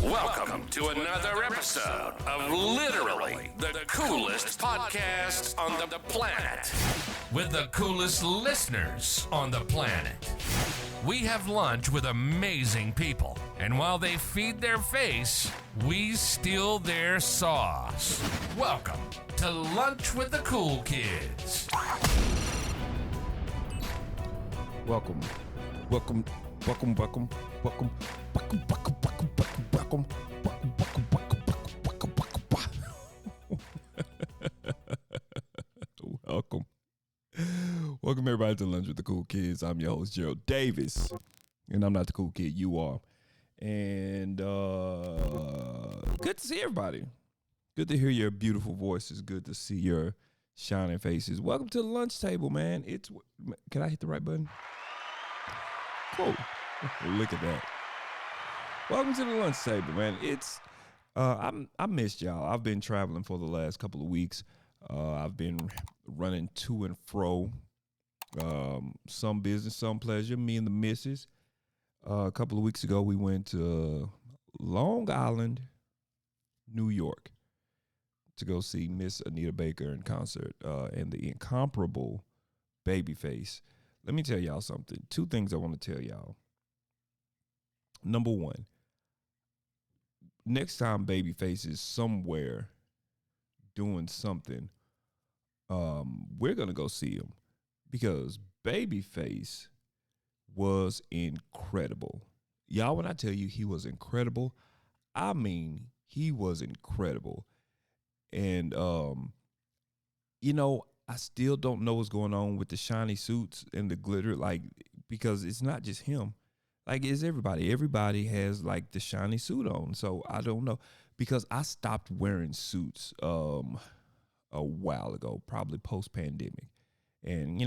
Welcome to another episode of literally the coolest podcast on the planet. With the coolest listeners on the planet. We have lunch with amazing people, and while they feed their face, we steal their sauce. Welcome to Lunch with the Cool Kids. Welcome. Welcome everybody to Lunch with the Cool Kids. I'm your host, Gerald Davis. And I'm not the cool kid, you are. And good to see everybody. Good to hear your beautiful voices. Good to see your shining faces. Welcome to the lunch table, man. Can I hit the right button? Cool. Look at that. Welcome to the lunch table, man. I missed y'all. I've been traveling for the last couple of weeks. I've been running to and fro. Some business, some pleasure. Me and the missus. A couple of weeks ago, we went to Long Island, New York, to go see Miss Anita Baker in concert and the incomparable Babyface. Let me tell y'all something. Two things I want to tell y'all. Number one, next time Babyface is somewhere doing something, we're going to go see him because Babyface was incredible. Y'all, when I tell you he was incredible, I mean he was incredible. And, I still don't know what's going on with the shiny suits and the glitter, because it's not just him. It's everybody. Everybody has, the shiny suit on. So I don't know. Because I stopped wearing suits a while ago, probably post-pandemic. And,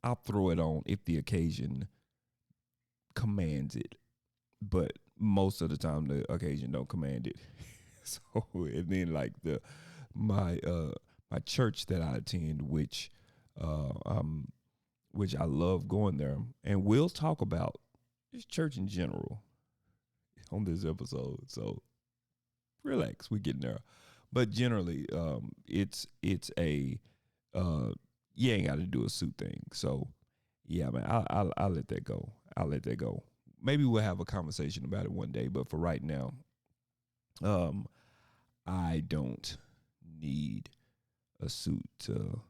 I'll throw it on if the occasion commands it. But most of the time, the occasion don't command it. So, and then, my church that I attend, which I love going there, and we'll talk about just church in general on this episode. So relax, we're getting there. But generally, it's a you ain't got to do a suit thing. So yeah, man, I'll let that go. I'll let that go. Maybe we'll have a conversation about it one day. But for right now, I don't need a suit to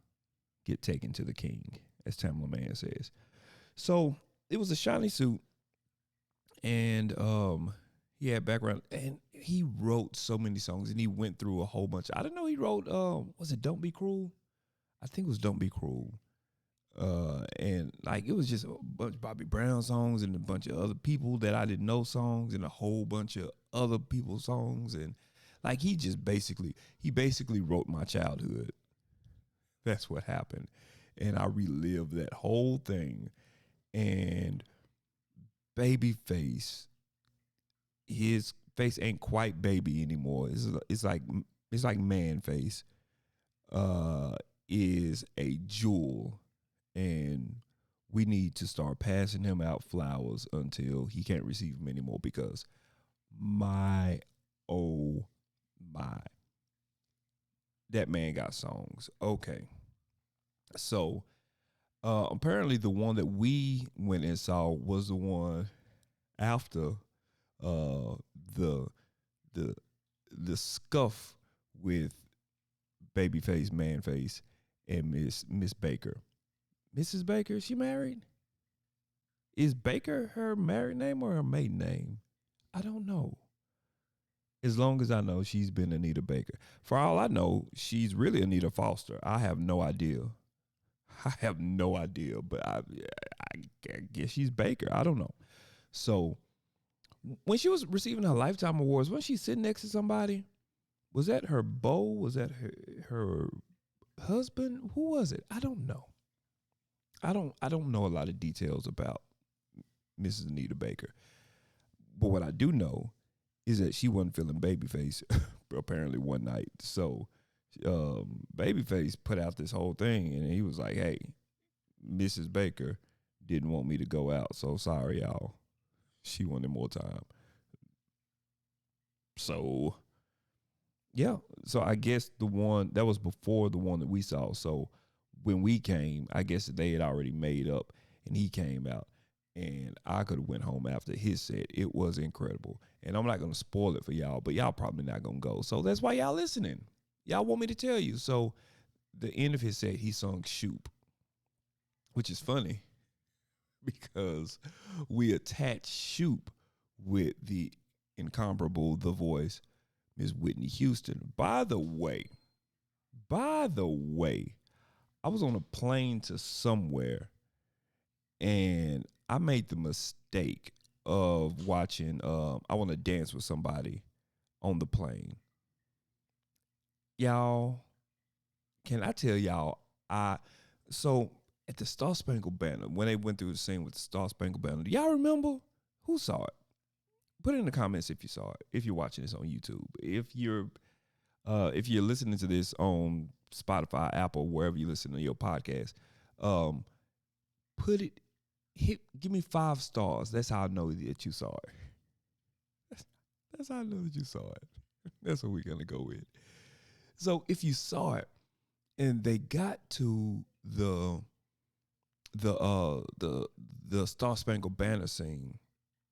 get taken to the king, as Tamla Man says. So it was a shiny suit, and he had background, and he wrote so many songs, and he went through a whole bunch. I didn't know he wrote, was it Don't Be Cruel? I think it was Don't Be Cruel. And it was just a bunch of Bobby Brown songs and a bunch of other people that I didn't know songs and a whole bunch of other people's songs. And he basically wrote my childhood. That's what happened. And I relived that whole thing. And Babyface, his face ain't quite baby anymore. It's like man face. Is a jewel. And we need to start passing him out flowers until he can't receive them anymore, because oh my, that man got songs. Okay. So apparently the one that we went and saw was the one after the scuff with Babyface, Manface, and Miss Baker. Mrs. Baker, is she married? Is Baker her married name or her maiden name? I don't know. As long as I know, she's been Anita Baker. For all I know, she's really Anita Foster. I have no idea. But I guess she's Baker. I don't know. So when she was receiving her Lifetime Awards, wasn't she sitting next to somebody? Was that her beau? Was that her husband? Who was it? I don't know. I don't know a lot of details about Mrs. Anita Baker. But what I do know is that she wasn't feeling Babyface apparently one night. So Babyface put out this whole thing, and he was like, hey, Mrs. Baker didn't want me to go out, so sorry, y'all. She wanted more time. So yeah, so I guess the one that was before the one that we saw. So when we came, I guess they had already made up, and he came out, and I could have went home after his set. It was incredible, and I'm not gonna spoil it for y'all, but y'all probably not gonna go. So that's why y'all listening. Y'all want me to tell you. So the end of his set, he sung "Shoop," which is funny because we attached "Shoop" with the incomparable The Voice, Miss Whitney Houston. By the way, I was on a plane to somewhere, and I made the mistake of watching I Want to Dance with Somebody on the plane. Y'all, can I tell y'all, so at the Star Spangled Banner, when they went through the scene with the Star Spangled Banner, do y'all remember who saw it? Put it in the comments if you saw it, if you're watching this on YouTube. If you're listening to this on Spotify, Apple, wherever you listen to your podcast, give me 5 stars. That's how I know that you saw it. That's how I know that you saw it. That's what we're gonna go with. So if you saw it and they got to the Star Spangled Banner scene,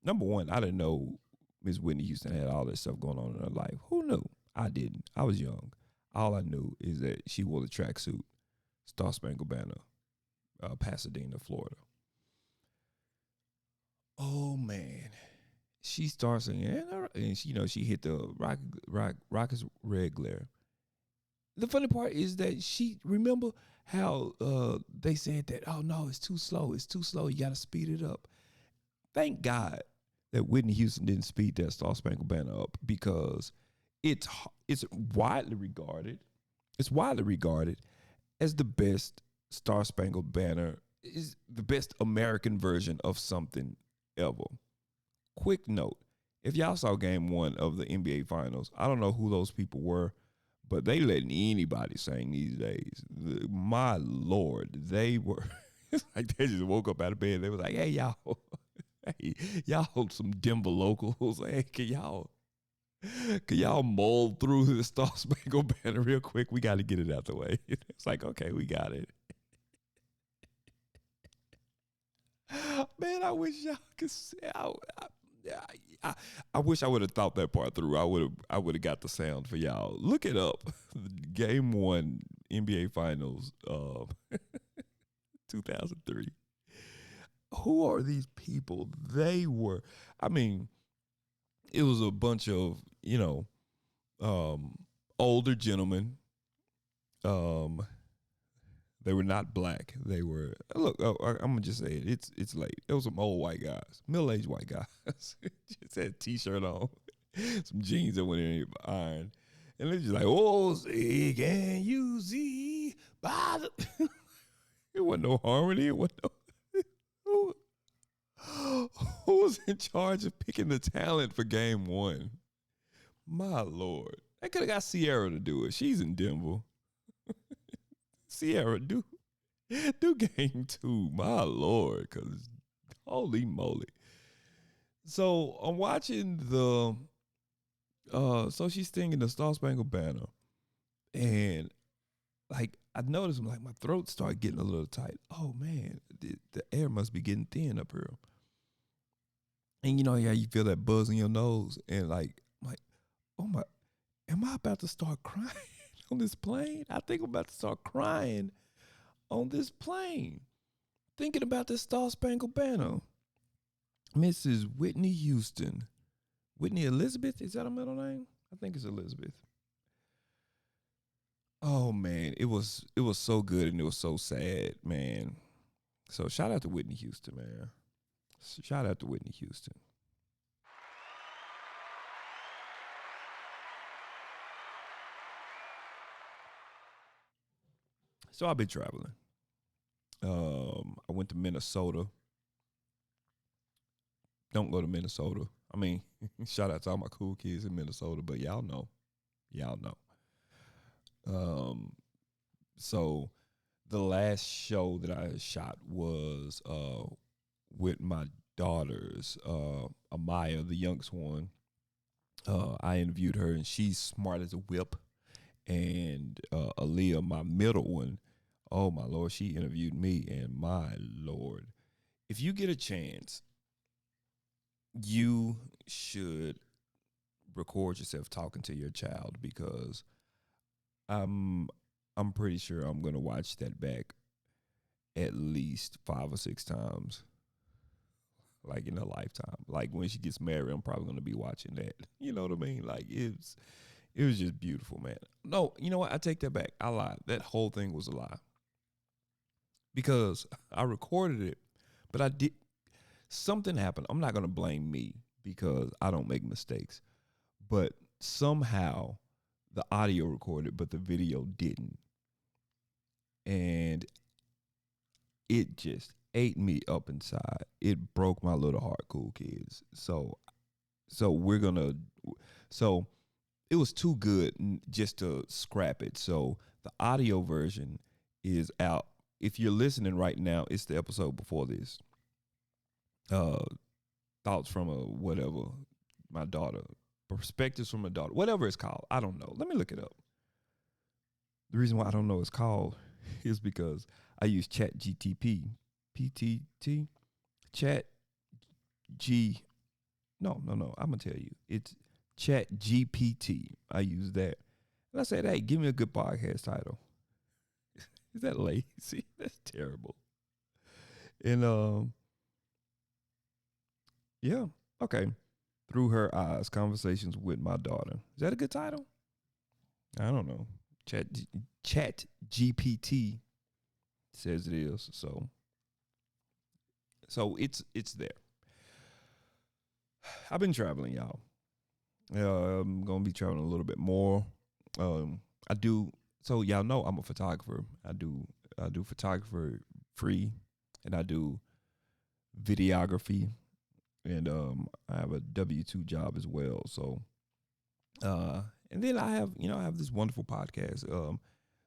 number one, I didn't know Miss Whitney Houston had all that stuff going on in her life. Who knew? I didn't. I was young. All I knew is that she wore the tracksuit, Star Spangled Banner, Pasadena, Florida. Oh man, she starts singing, and she hit the Rockets Red Glare. The funny part is that she remember how they said that, oh no, it's too slow, you got to speed it up. Thank God that Whitney Houston didn't speed that Star Spangled Banner up, because it's widely regarded as the best Star Spangled Banner, is the best American version of something ever. Quick note, if y'all saw game 1 of the NBA Finals, I don't know who those people were, but they letting anybody sing these days. My Lord, they were it's like they just woke up out of bed. They was like, hey, y'all, hey, y'all some Denver locals. Hey, can y'all mull through the Star Spangled Banner real quick? We got to get it out the way. It's like, okay, we got it. Man, I wish y'all could see. I wish I would have thought that part through. I would have got the sound for y'all. Look it up. Game 1 NBA Finals 2003. Who are these people? They were, I mean, it was a bunch of, older gentlemen. They were not black. They were, look, I'm gonna just say it. It's late. It was some old white guys, middle-aged white guys. Just had a t-shirt on, some jeans that went in iron, and they're just like, oh, say, can you see by the it wasn't no harmony. It wasn't no who was in charge of picking the talent for game 1? My Lord. They could have got Sierra to do it. She's in Denver. Sierra, do game 2. My Lord, because holy moly. So I'm watching so she's singing the Star Spangled Banner, and like I noticed, I'm like, my throat started getting a little tight. Oh man, the air must be getting thin up here. And yeah, you feel that buzz in your nose, and like, I'm like, oh my, am I about to start crying on this plane? I think I'm about to start crying on this plane, thinking about this Star Spangled Banner. Mrs. Whitney Houston. Whitney Elizabeth, is that her middle name? I think it's Elizabeth. Oh man, it was so good, and it was so sad, man. So shout out to Whitney Houston, man. Shout out to Whitney Houston. So I've been traveling. I went to Minnesota. Don't go to Minnesota. I mean, shout out to all my cool kids in Minnesota, but y'all know. So the last show that I shot was with my daughters, Amaya, the youngest one, I interviewed her, and she's smart as a whip. And Aaliyah, my middle one, oh my Lord, she interviewed me, and my Lord, if you get a chance, you should record yourself talking to your child, because I'm pretty sure I'm gonna watch that back at least 5 or 6 times, like in a lifetime. Like when she gets married, I'm probably gonna be watching that. You know what I mean? Like it was just beautiful, man. No, you know what? I take that back. I lied. That whole thing was a lie, because I recorded it, but I did something happened. I'm not gonna blame me because I don't make mistakes, but somehow the audio recorded, but the video didn't, and it just ate me up inside. It broke my little heart, cool kids. So we're gonna so it was too good just to scrap it. So the audio version is out. If you're listening right now, it's the episode before this. Thoughts from a whatever, my daughter, perspectives from a daughter, whatever it's called. I don't know. Let me look it up. The reason why I don't know what it's called is because I use Chat GTP, PTT, Chat G. No. I'm gonna tell you, it's Chat GPT. I use that, and I said, "Hey, give me a good podcast title." Is that lazy? That's terrible. And yeah, okay. Through Her Eyes, Conversations with My Daughter. Is that a good title? I don't know. Chat GPT says it is. So it's there. I've been traveling, y'all. I'm gonna be traveling a little bit more. I do. So y'all know I'm a photographer. I do photographer free, and I do videography, and I have a W-2 job as well. So and then I have this wonderful podcast.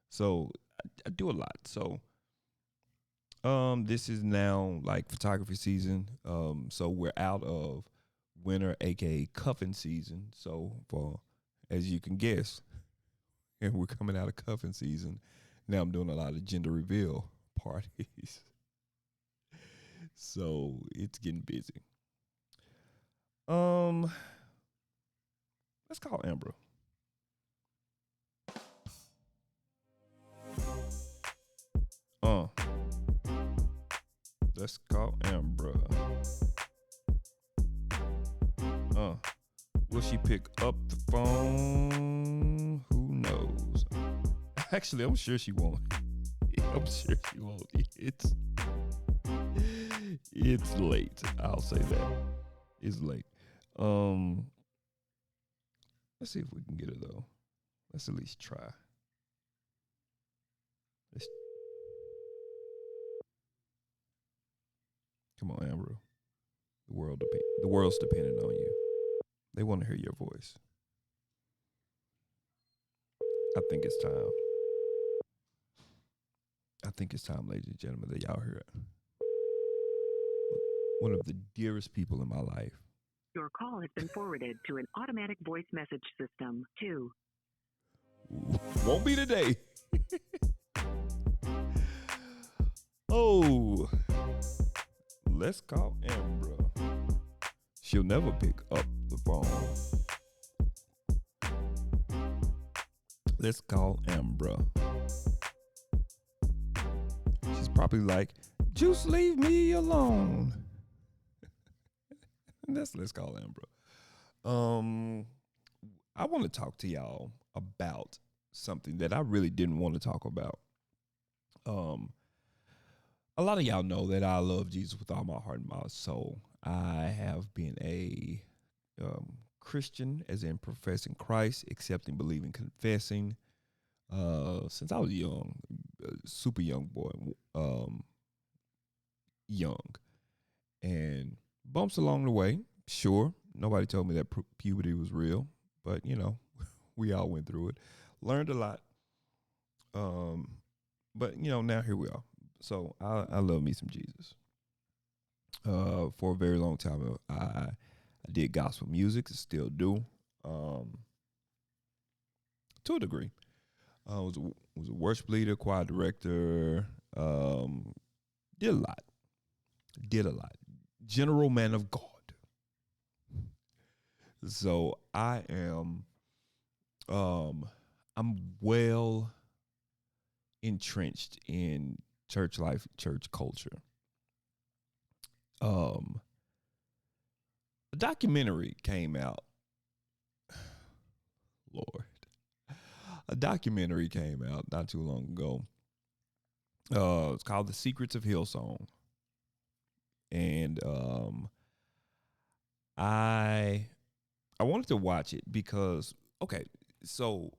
So I do a lot. So this is now like photography season. So we're out of winter, aka cuffing season. So as you can guess, and we're coming out of cuffing season. Now I'm doing a lot of gender reveal parties. So it's getting busy. Let's call Amber. Let's call Amber. Will she pick up the phone? Who knows? Actually, I'm sure she won't. It's late. I'll say that. It's late. Let's see if we can get her though. Let's at least try. Come on, Amber. The world's dependent on you. They want to hear your voice. I think it's time. Ladies and gentlemen, that y'all hear it. One of the dearest people in my life. Your call has been forwarded to an automatic voice message system. 2. Won't be today. Oh, let's call Amber. She'll never pick up the phone. Let's call Amber. She's probably like, just leave me alone. Let's call Amber. I want to talk to y'all about something that I really didn't want to talk about. A lot of y'all know that I love Jesus with all my heart and my soul. I have been a Christian, as in professing Christ, accepting, believing, confessing, since I was young, super young boy, young, and bumps along the way. Sure, nobody told me that puberty was real, but we all went through it, learned a lot. But now here we are. So I love me some Jesus. For a very long time, I did gospel music, still do. um, to a degree. Was a worship leader, choir director. Did a lot. Did a lot. General man of God. So I am. I'm well entrenched in church life, church culture. A documentary came out. Lord, a documentary came out not too long ago. It's called "The Secrets of Hillsong," and I wanted to watch it because okay, so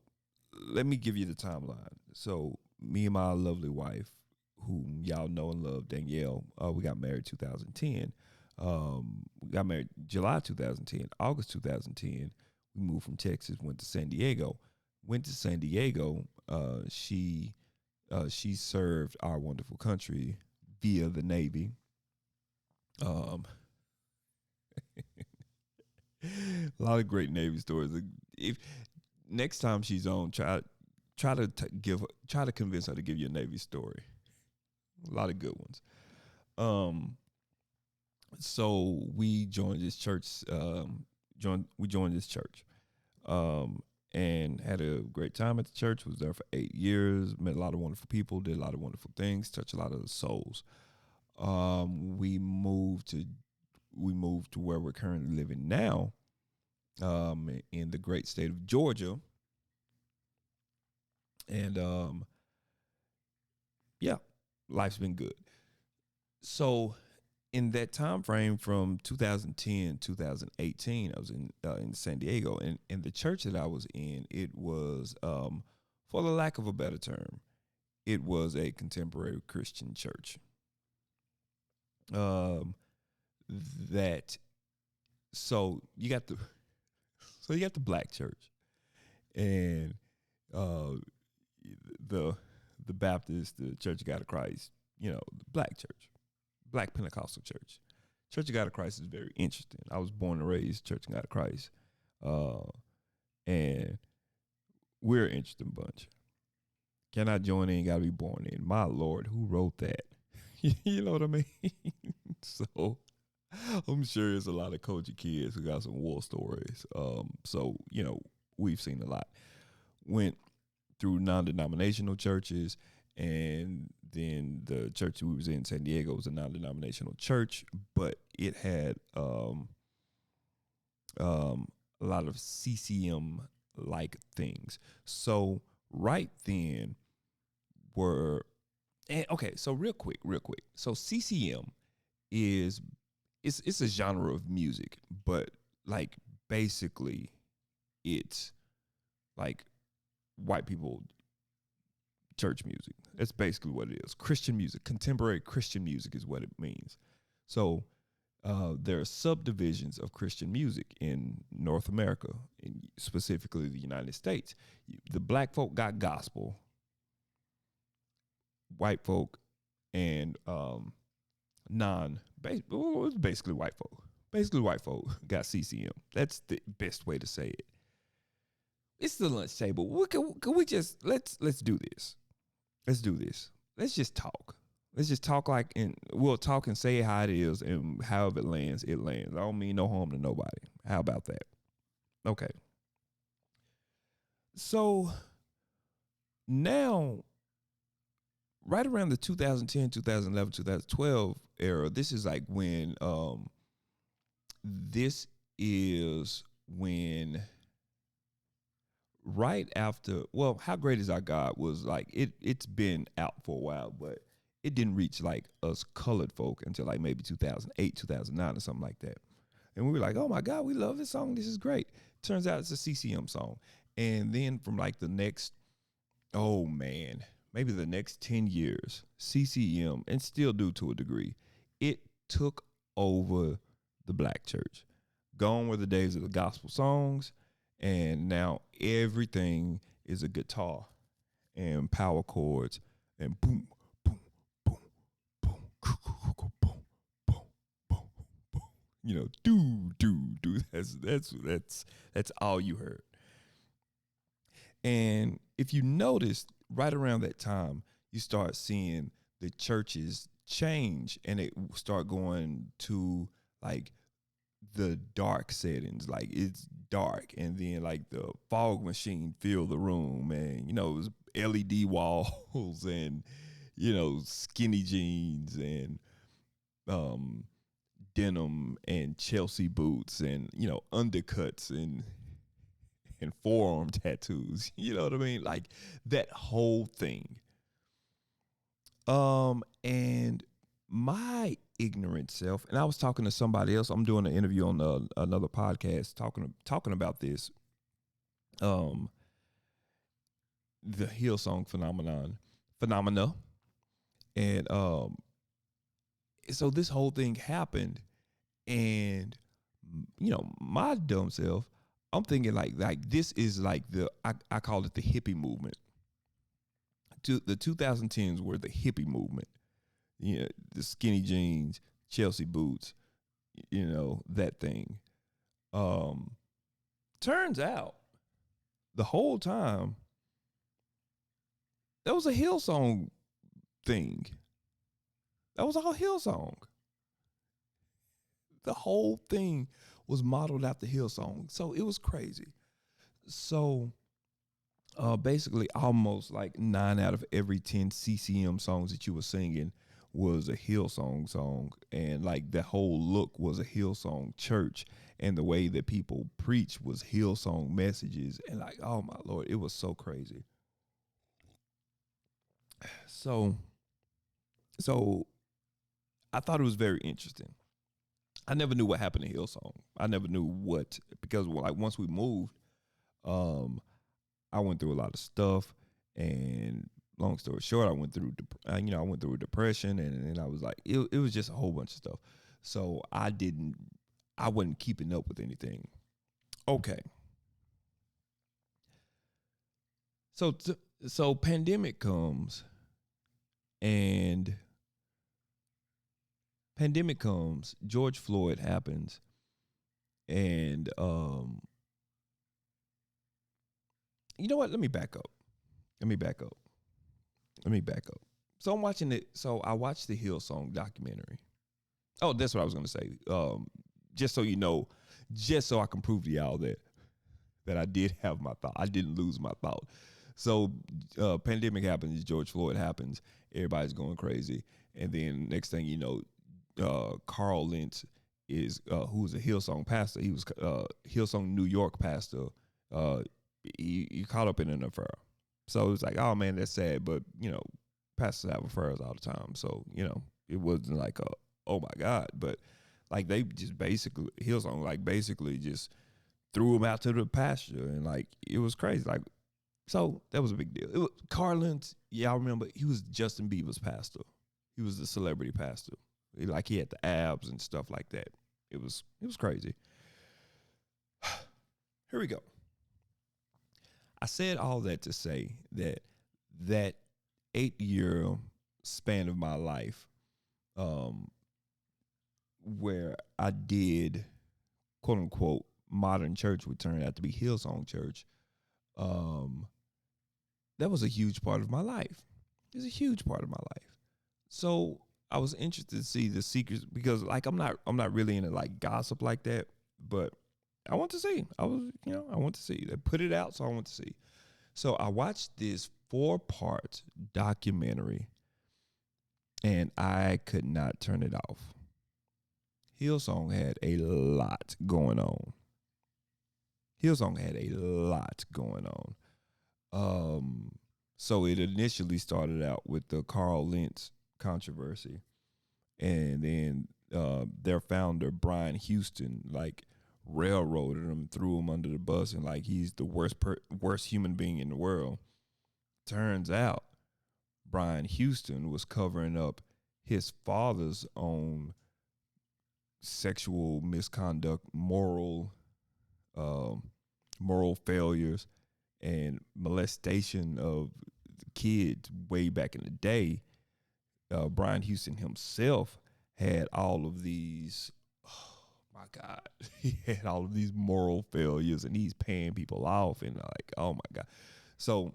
let me give you the timeline. So me and my lovely wife, whom y'all know and love, Danielle, we got married 2010. We got married July 2010, August 2010. We moved from Texas, went to San Diego. Went to San Diego. She served our wonderful country via the Navy. Um, a lot of great Navy stories. If next time she's on, try to convince her to give you a Navy story. A lot of good ones. So we joined this church. We joined this church, and had a great time at the church. Was there for 8 years. Met a lot of wonderful people. Did a lot of wonderful things. Touched a lot of souls. We moved to where we're currently living now, in the great state of Georgia. And yeah, life's been good. So in that time frame from 2010 2018, I was in San Diego, and the church that I was in, it was, for the lack of a better term, it was a contemporary Christian church. That so you got the black church, and uh, the Baptist, the Church of God of Christ, the black church, black Pentecostal church. Church of God of Christ is very interesting. I was born and raised Church of God of Christ, and we're an interesting bunch. Cannot join in, gotta be born in. My Lord, who wrote that? You know what I mean? So I'm sure there's a lot of coachy kids who got some war stories. So we've seen a lot. Went through non-denominational churches, and then the church we was in San Diego was a non-denominational church, but it had a lot of CCM like things. So right then okay, so real quick. So CCM is it's a genre of music, but like basically it's like white people church music. That's basically what it is. Christian music, contemporary Christian music is what it means. So there are subdivisions of Christian music in North America, and specifically the United States. The black folk got gospel, white folk and it's basically white folk. Basically white folk got CCM. That's the best way to say it. It's the lunch table. Can we just let's do this. Let's do this. Let's just talk. Let's just talk and we'll talk and say how it is, and however it lands, it lands. I don't mean no harm to nobody. How about that? Okay. So now, right around the 2010, 2011, 2012 era, this is like when this is when right after, well, How Great Is Our God was like, it's been out for a while, but it didn't reach like us colored folk until like maybe 2008, 2009 or something like that. And we were like, oh my God, we love this song. This is great. Turns out it's a CCM song. And then from like the next, oh man, maybe the next 10 years, CCM, and still do to a degree, it took over the black church. Gone were the days of the gospel songs, and now everything is a guitar and power chords and boom, boom, boom, boom, boom, boom, boom, boom, boom. do. That's all you heard. And if you notice, right around that time, you start seeing the churches change, and it start going to like the dark settings, like it's dark, and then like the fog machine fill the room, and it was LED walls, and skinny jeans, and denim, and Chelsea boots, and undercuts, and forearm tattoos. You know what I mean? Like that whole thing. And my ignorant self, and I was talking to somebody else. I'm doing an interview on another podcast talking about this. The Hillsong phenomena, and so this whole thing happened, and my dumb self, I'm thinking like this is like I call it the hippie movement. The 2010s were the hippie movement. The skinny jeans, Chelsea boots, that thing. Turns out the whole time that was a Hillsong thing. That was all Hillsong. The whole thing was modeled after Hillsong. So it was crazy. So basically almost like 9 out of every 10 CCM songs that you were singing was a Hillsong song, and like the whole look was a Hillsong church, and the way that people preach was Hillsong messages, and like, oh my Lord, it was so crazy. So I thought it was very interesting. I never knew what happened to Hillsong. I never knew because like once we moved, I went through a lot of stuff, and long story short, I went through depression, and I was like, it was just a whole bunch of stuff. So I wasn't keeping up with anything. Okay. So pandemic comes, George Floyd happens, and you know what? Let me back up. So I'm watching it. So I watched the Hillsong documentary. Oh, that's what I was going to say. Just so you know, just so I can prove to y'all that I did have my thought. I didn't lose my thought. So pandemic happens, George Floyd happens, everybody's going crazy. And then next thing you know, Carl Lentz is, who's a Hillsong pastor. He was Hillsong New York pastor. He caught up in an affair. So it was like, oh man, that's sad. But, pastors have affairs all the time. So, it wasn't like oh my God. But like they just Hillsong just threw him out to the pasture, and like it was crazy. Like, so that was a big deal. It was Carl Lentz, y'all remember, he was Justin Bieber's pastor. He was the celebrity pastor. He had the abs and stuff like that. It was crazy. Here we go. I said all that to say that 8-year span of my life, where I did, quote unquote, modern church, would turn out to be Hillsong church. That was a huge part of my life. It was a huge part of my life. So I was interested to see the secrets, because like I'm not really into like gossip like that, but I want to see. I want to see. They put it out, so I want to see. So I watched this 4-part documentary, and I could not turn it off. Hillsong had a lot going on. So it initially started out with the Carl Lentz controversy, and then their founder Brian Houston railroaded him, threw him under the bus, and he's the worst human being in the world. Turns out Brian Houston was covering up his father's own sexual misconduct, moral failures, and molestation of kids way back in the day. Brian Houston himself had all of these, oh my my God, he had all of these moral failures and he's paying people off and like, oh my God. So,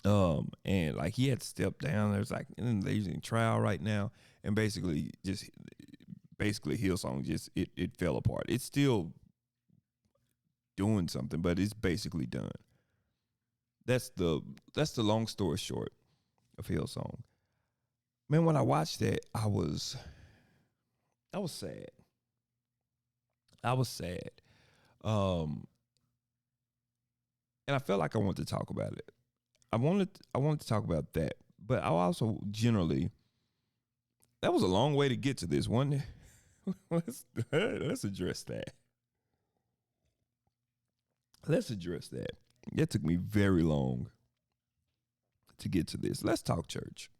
and like he had to step down. There's like, and they're using trial right now. And basically Hillsong it fell apart. It's still doing something, but it's basically done. That's the long story short of Hillsong. Man, when I watched that, I was sad. I was sad. And I felt like I wanted to talk about it. I wanted to talk about that, but I also generally, that was a long way to get to this one. Let's address that. Let's address that. It took me very long to get to this. Let's talk church.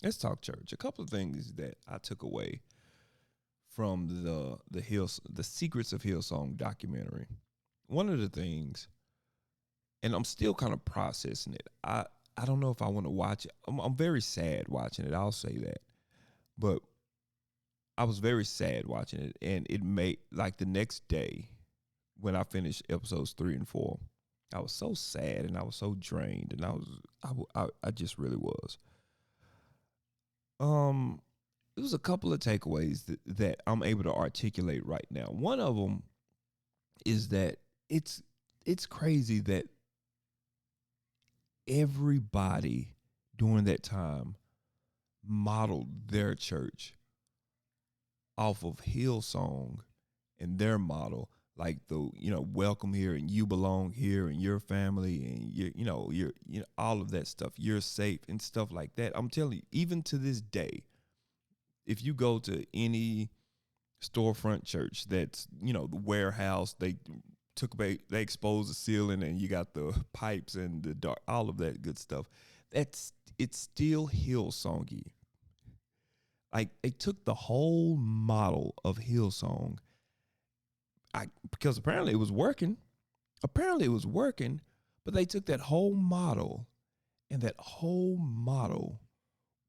Let's talk church. A couple of things that I took away from the Secrets of Hillsong documentary. One of the things, and I'm still kind of processing it. I don't know if I want to watch it. I'm very sad watching it. I'll say that. But I was very sad watching it, and it made, like, the next day when I finished episodes 3 and 4, I was so sad and I was so drained, and I just really was. It was a couple of takeaways that I'm able to articulate right now. One of them is that it's crazy that everybody during that time modeled their church off of Hillsong and their model, like welcome here and you belong here and your family and you're all of that stuff. You're safe and stuff like that. I'm telling you, even to this day, if you go to any storefront church that's, the warehouse, they exposed the ceiling and you got the pipes and the dark, all of that good stuff. It's still Hillsongy. Like, they took the whole model of Hillsong, because apparently it was working. But they took that whole model, and that whole model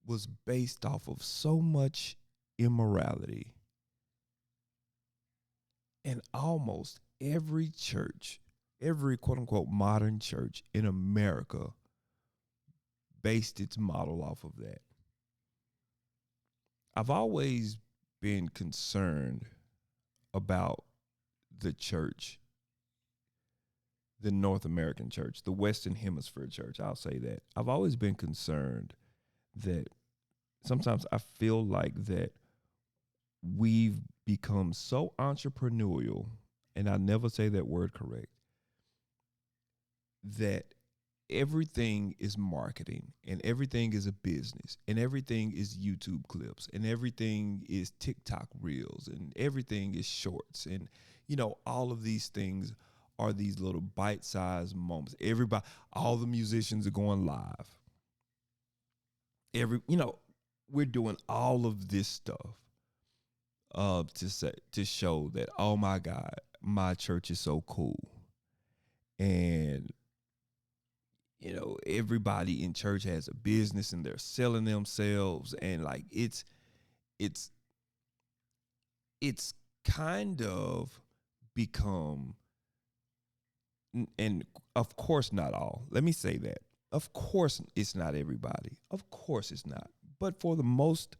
was based off of so much immorality. And almost every church, every quote unquote modern church in America based its model off of that. I've always been concerned about the church, the North American church, the Western Hemisphere church. I'll say that. I've always been concerned that sometimes I feel like that we've become so entrepreneurial, and I never say that word correct, that everything is marketing and everything is a business and everything is YouTube clips and everything is TikTok reels and everything is shorts. And, all of these things are these little bite-sized moments. All the musicians are going live. We're doing all of this stuff to show that, oh my God, my church is so cool. And everybody in church has a business and they're selling themselves, and like it's kind of become, and of course not all. Let me say that. Of course it's not everybody. Of course it's not. But for the most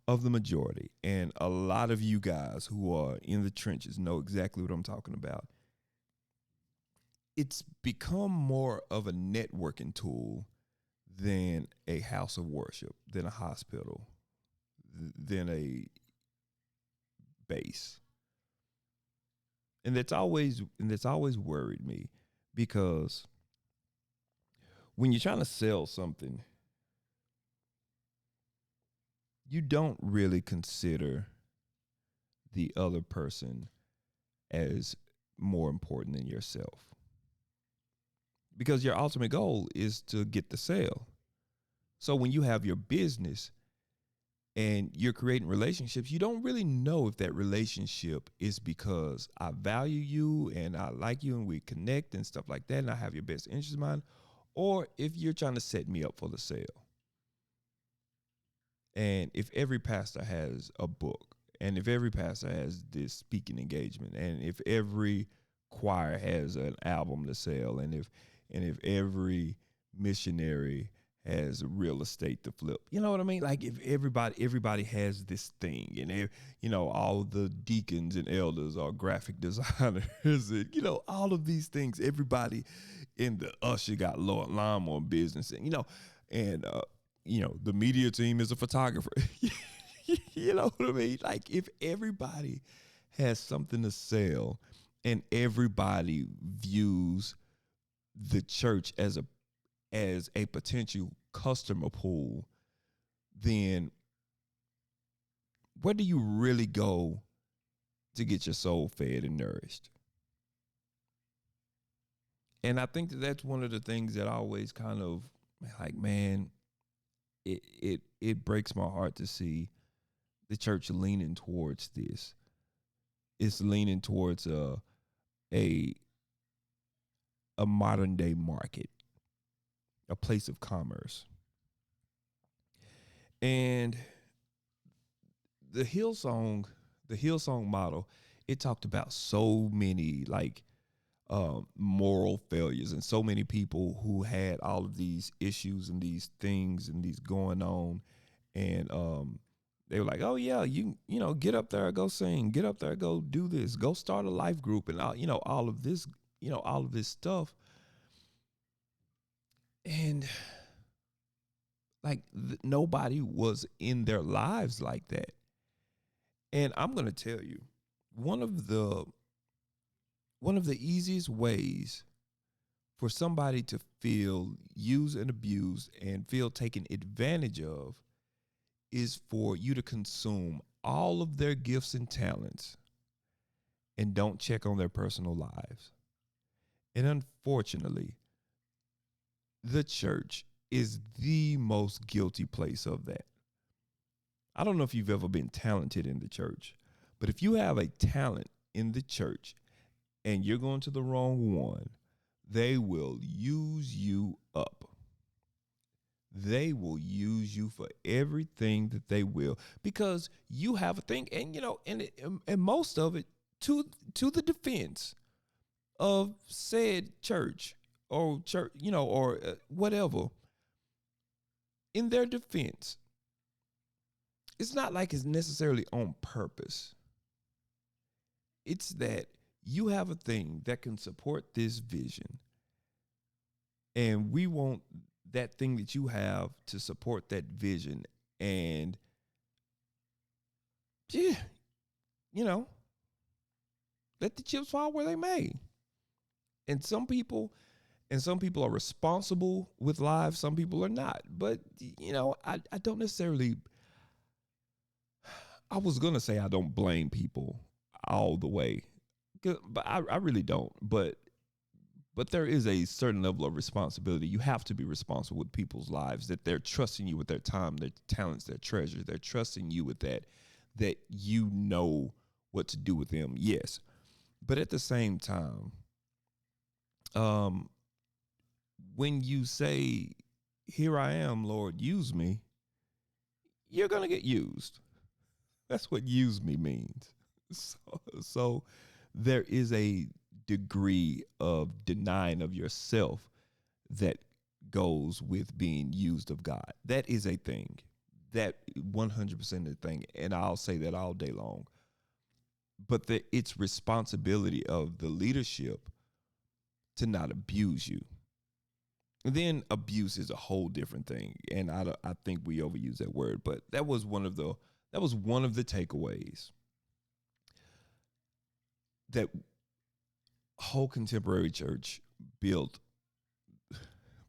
of the majority, and a lot of you guys who are in the trenches know exactly what I'm talking about, it's become more of a networking tool than a house of worship, than a hospital, than a base. And that's always worried me, because when you're trying to sell something, you don't really consider the other person as more important than yourself, because your ultimate goal is to get the sale. So when you have your business and you're creating relationships, you don't really know if that relationship is because I value you and I like you and we connect and stuff like that and I have your best interest in mind, or if you're trying to set me up for the sale. And if every pastor has a book, and if every pastor has this speaking engagement, and if every choir has an album to sell, and if every missionary has real estate to flip, you know what I mean? Like if everybody has this thing, and all the deacons and elders are graphic designers, and all of these things, everybody in the usher got lawnmower business, and the media team is a photographer. You know what I mean? Like if everybody has something to sell and everybody views the church as a potential customer pool, then where do you really go to get your soul fed and nourished? And I think that's one of the things that always kind of like, man, it breaks my heart to see the church leaning towards this. It's leaning towards a modern day market, a place of commerce. And the Hillsong model, it talked about so many moral failures and so many people who had all of these issues and these things and these going on, and they were like, oh yeah, you get up there, go sing, get up there, go do this, go start a life group, and all of this, all of this stuff. And like nobody was in their lives like that. And I'm going to tell you, one of the easiest ways for somebody to feel used and abused and feel taken advantage of is for you to consume all of their gifts and talents and don't check on their personal lives. And unfortunately, the church is the most guilty place of that. I don't know if you've ever been talented in the church, but if you have a talent in the church and you're going to the wrong one, they will use you up. They will use you for everything that they will, because you have a thing, and and most of it to the defense of said church or whatever. In their defense, it's not like it's necessarily on purpose. It's that you have a thing that can support this vision, and we want that thing that you have to support that vision. And yeah, let the chips fall where they may. And some people are responsible with lives, some people are not. But I don't necessarily, I was gonna say I don't blame people all the way, but I really don't. But there is a certain level of responsibility. You have to be responsible with people's lives, that they're trusting you with their time, their talents, their treasures. They're trusting you with that you know what to do with them. Yes. But at the same time, when you say, here I am, Lord, use me, you're going to get used. That's what use me means. So there is a degree of denying of yourself that goes with being used of God. That is a thing. That 100% a thing. And I'll say that all day long. But it's responsibility of the leadership to not abuse you. And then abuse is a whole different thing. And I think we overuse that word, but that was one of the takeaways. That whole contemporary church built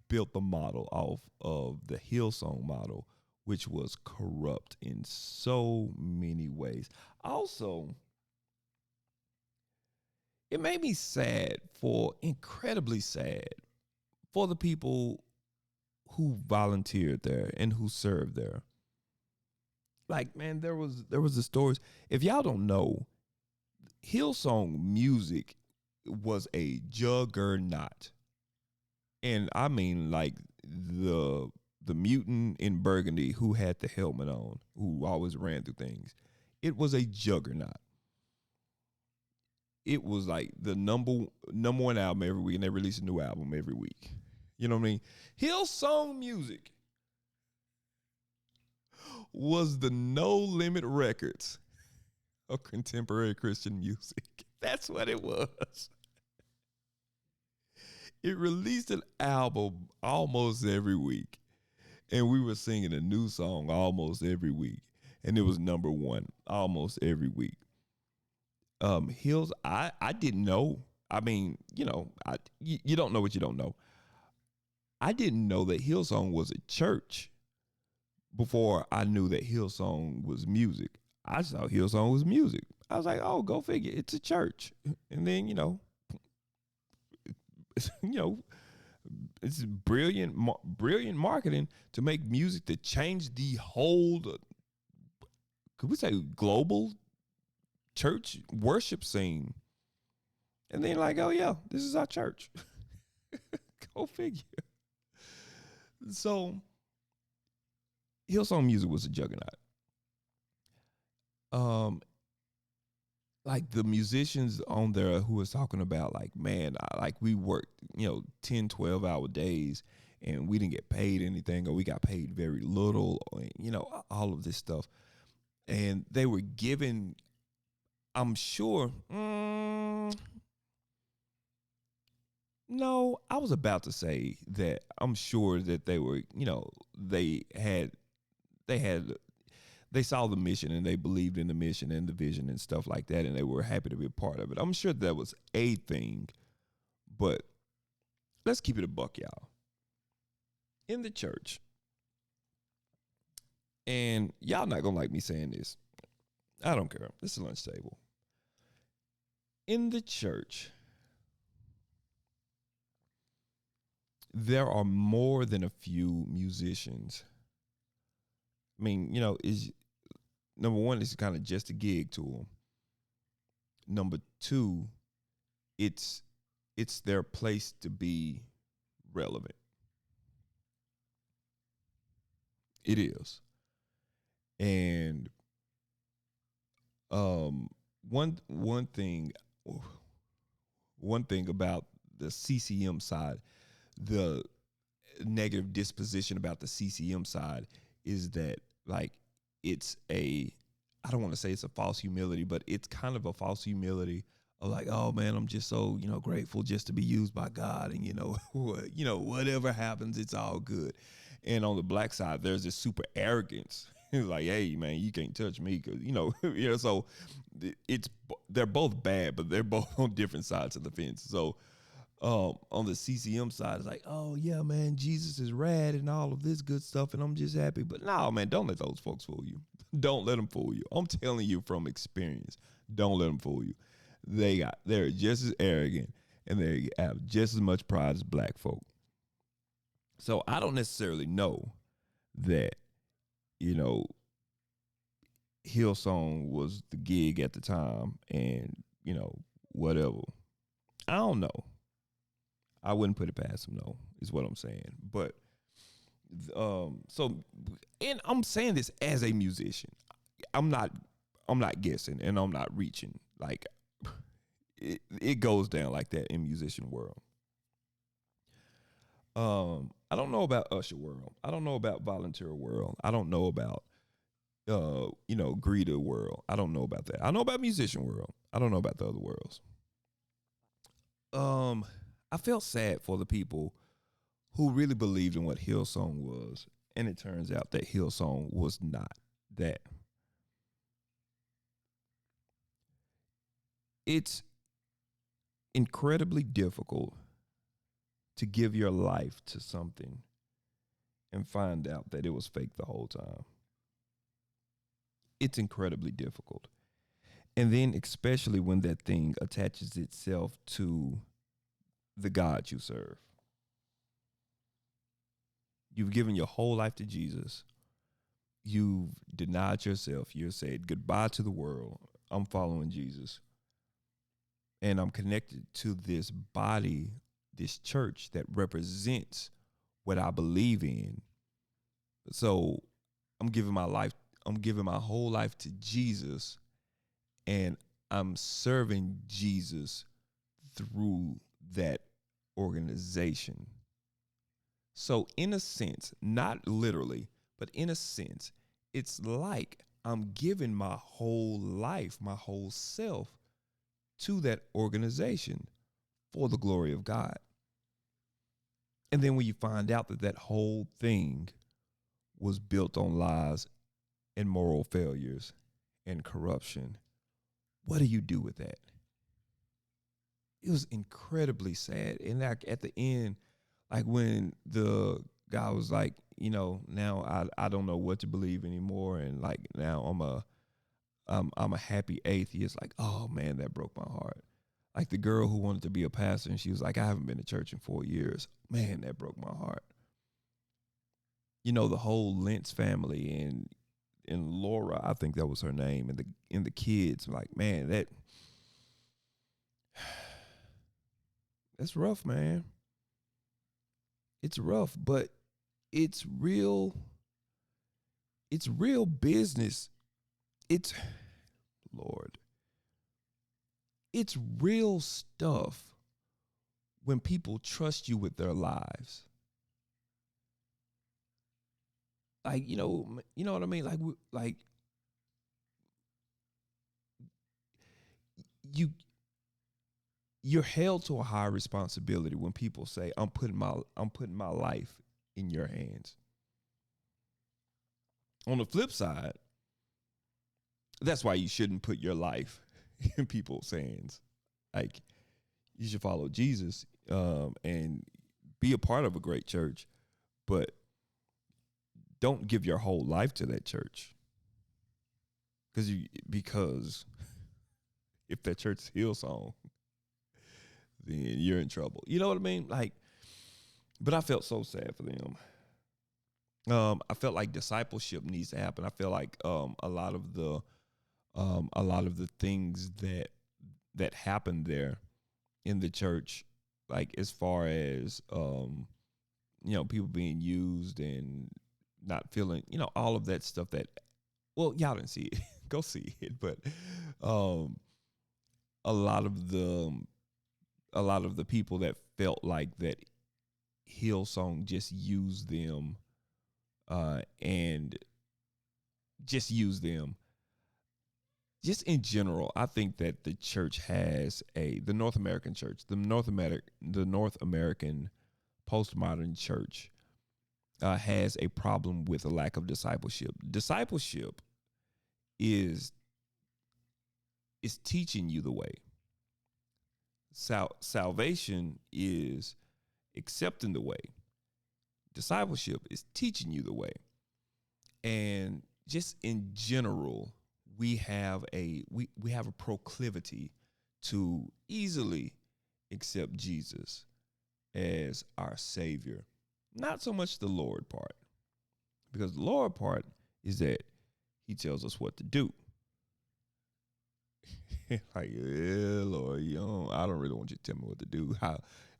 the model off of the Hillsong model, which was corrupt in so many ways. Also, it made me incredibly sad for the people who volunteered there and who served there. Like, man, there was the stories. If y'all don't know, Hillsong music was a juggernaut. And I mean, like, the mutant in Burgundy who had the helmet on, who always ran through things. It was a juggernaut. It was like the number one album every week, and they release a new album every week. You know what I mean? Hillsong Music was the No Limit Records of contemporary Christian music. That's what it was. It released an album almost every week, and we were singing a new song almost every week, and it was number one almost every week. Hills, I didn't know. I mean, you don't know what you don't know. I didn't know that Hillsong was a church before I knew that Hillsong was music. I saw Hillsong was music. I was like, oh, go figure. It's a church. And then, it's brilliant marketing to make music that changed the whole, could we say, global church worship scene. And then like, oh yeah, this is our church. Go figure. So Hillsong Music was a juggernaut. Like the musicians on there who was talking about like, man, we worked, 10, 12-hour days and we didn't get paid anything, or we got paid very little, or, all of this stuff. And they were given, I'm sure, no, I was about to say that I'm sure that they were, they saw the mission and they believed in the mission and the vision and stuff like that, and they were happy to be a part of it. I'm sure that was a thing, but let's keep it a buck, y'all. In the church, and y'all not gonna like me saying this, I don't care. This is a lunch table. In the church, there are more than a few musicians. I mean, is number one, it's kind of just a gig to them. Number two, it's their place to be relevant. It is. And one thing about the CCM side, the negative disposition about the CCM side is that like it's I don't want to say it's a false humility, but it's kind of a false humility of like, oh man, I'm just so, grateful just to be used by God, and whatever happens, it's all good. And on the black side, there's this super arrogance. It's like, hey man, you can't touch me, because so they're both bad, but they're both on different sides of the fence. So on the CCM side, it's like, oh yeah, man, Jesus is rad and all of this good stuff, and I'm just happy. But no, man, don't let those folks fool you. Don't let them fool you. I'm telling you from experience. Don't let them fool you. They're just as arrogant and they have just as much pride as black folk. So I don't necessarily know that, Hillsong was the gig at the time and, whatever. I don't know. I wouldn't put it past them, though, is what I'm saying. But and I'm saying this as a musician. I'm not guessing and I'm not reaching. Like it goes down like that in musician world. I don't know about usher world. I don't know about volunteer world. I don't know about greeter world. I don't know about that. I know about musician world. I don't know about the other worlds. I felt sad for the people who really believed in what Hillsong was, and it turns out that Hillsong was not that. It's incredibly difficult to give your life to something and find out that it was fake the whole time. It's incredibly difficult. And then especially when that thing attaches itself to the God you serve. You've given your whole life to Jesus. You've denied yourself. You've said goodbye to the world. I'm following Jesus. And I'm connected to this body, this church that represents what I believe in. So I'm giving my life I'm giving my whole life to Jesus, and I'm serving Jesus through that organization. So in a sense, not literally, but in a sense, it's like I'm giving my whole life, my whole self to that organization for the glory of God. And then when you find out that that whole thing was built on lies and moral failures and corruption, what do you do with that? It was incredibly sad. And like at the end, like when the guy was like, now I don't know what to believe anymore, and like now I'm a happy atheist. Like, oh man, that broke my heart. Like the girl who wanted to be a pastor, and she was like, I haven't been to church in 4 years. Man, that broke my heart. The whole Lentz family and Laura, I think that was her name, and the kids, like, man, that's rough, man. It's rough, but it's real business. Lord, it's real stuff when people trust you with their lives. Like, you know what I mean? Like you're held to a high responsibility when people say, I'm putting my life in your hands. On the flip side, that's why you shouldn't put your life in people's hands. Like, you should follow Jesus and be a part of a great church, but don't give your whole life to that church. Because if that church is Hillsong, then you're in trouble. You know what I mean? Like, but I felt so sad for them. I felt like discipleship needs to happen. I feel like a lot of the things that happened there in the church, like as far as people being used and not feeling, all of that stuff that, well, y'all didn't see it. Go see it. But a lot of the people that felt like that Hillsong just used them and just used them. Just in general, I think that the church has the North American church, the North American postmodern church has a problem with a lack of discipleship. Discipleship is teaching you the way. Salvation is accepting the way. Discipleship is teaching you the way. And just in general, we have a proclivity to easily accept Jesus as our Savior. Not so much the Lord part, because the Lord part is that He tells us what to do. Like, yeah, Lord, I don't really want you to tell me what to do.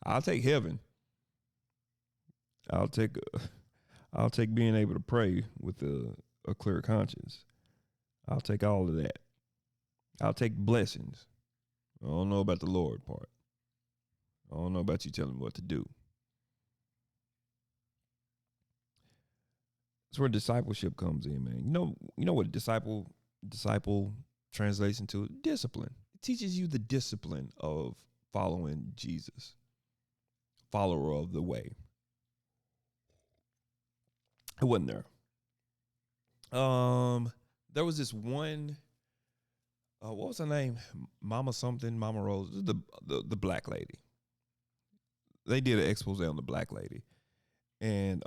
I'll take heaven. I'll take being able to pray with a clear conscience. I'll take all of that. I'll take blessings. I don't know about the Lord part. I don't know about you telling me what to do. That's where discipleship comes in, man. You know what disciple translates into? Discipline. It teaches you the discipline of following Jesus, follower of the way. It wasn't there. There was this one. What was her name? Mama something, Mama Rose, the black lady. They did an expose on the black lady, and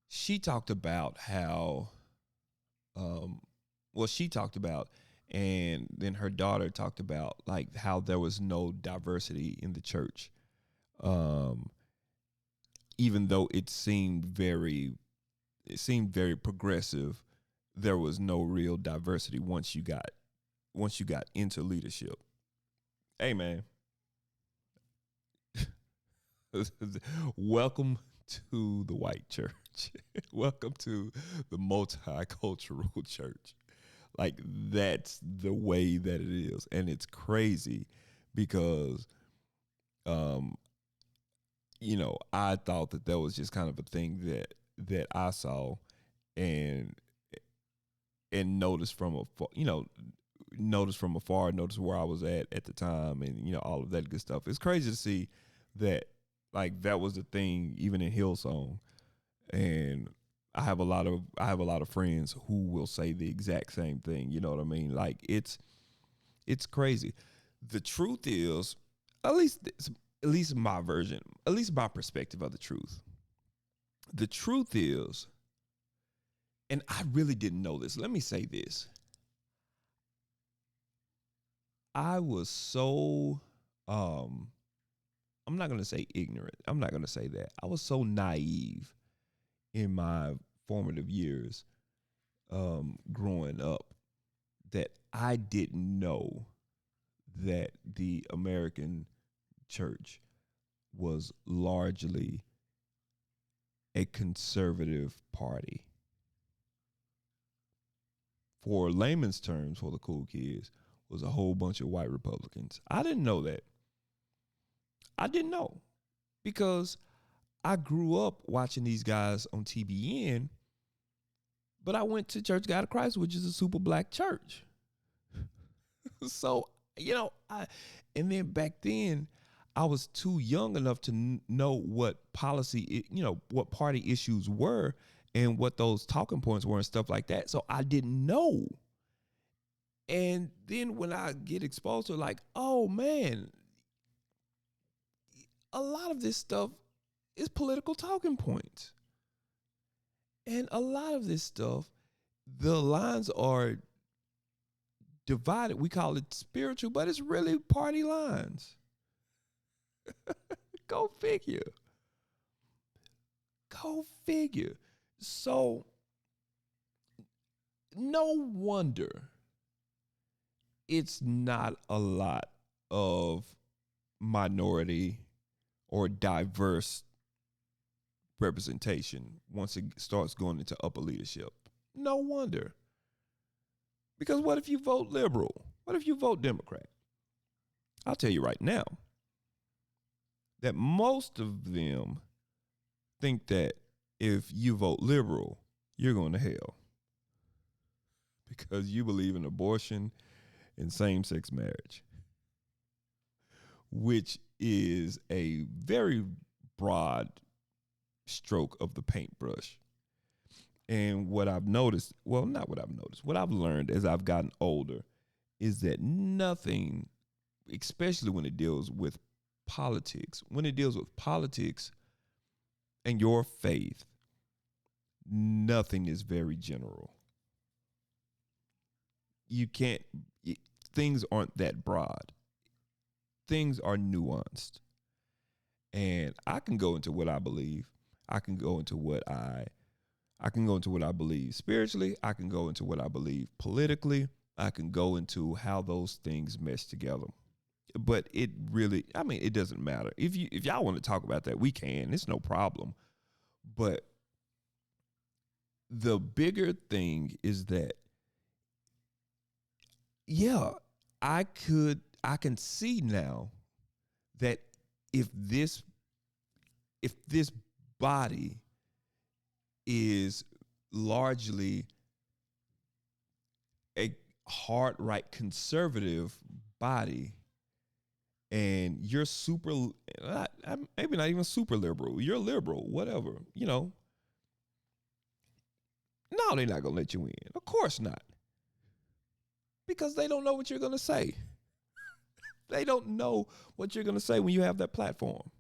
she talked about how, she talked about, and then her daughter talked about like how there was no diversity in the church, even though it seemed very progressive. There was no real diversity once you got into leadership. Hey, man. Welcome to the white church. Welcome to the multicultural church. Like, that's the way that it is. And it's crazy because, I thought that was just kind of a thing that I saw and noticed from afar, noticed where I was at the time, and all of that good stuff. It's crazy to see that, like, that was the thing even in Hillsong. And I have a lot of friends who will say the exact same thing. You know what I mean? Like, it's crazy. The truth is, at least my version, at least my perspective of the truth. The truth is, and I really didn't know this. Let me say this. I was so, I'm not going to say ignorant. I'm not going to say that. I was so naive in my formative years, growing up, that I didn't know that the American church was largely a conservative party. For layman's terms, for the cool kids, was a whole bunch of white Republicans. I didn't know that. I didn't know because I grew up watching these guys on TBN, but I went to Church God of Christ, which is a super black church. So, and then back then, I was too young enough to know what what party issues were and what those talking points were and stuff like that. So I didn't know. And then when I get exposed to it, like, oh man, a lot of this stuff is political talking points. And a lot of this stuff, the lines are divided. We call it spiritual, but it's really party lines. Go figure. Go figure. So, no wonder it's not a lot of minority or diverse representation once it starts going into upper leadership. No wonder. Because what if you vote liberal? What if you vote Democrat? I'll tell you right now that most of them think that if you vote liberal, you're going to hell because you believe in abortion and same-sex marriage, which is a very broad stroke of the paintbrush. And what I've noticed, well, not what I've noticed, what I've learned as I've gotten older is that nothing, especially when it deals with politics, and your faith, nothing is very general. Things aren't that broad. Things are nuanced. And I can go into what I believe. I can go into what I believe spiritually. I can go into what I believe politically. I can go into how those things mesh together. But it really, it doesn't matter. If y'all want to talk about that, we can. It's no problem. But the bigger thing is that, I can see now that if this body is largely a hard right conservative body, and you're maybe not even super liberal, you're liberal, whatever, no, they're not gonna let you in. Of course not. Because they don't know what you're gonna say. They don't know what you're gonna say when you have that platform.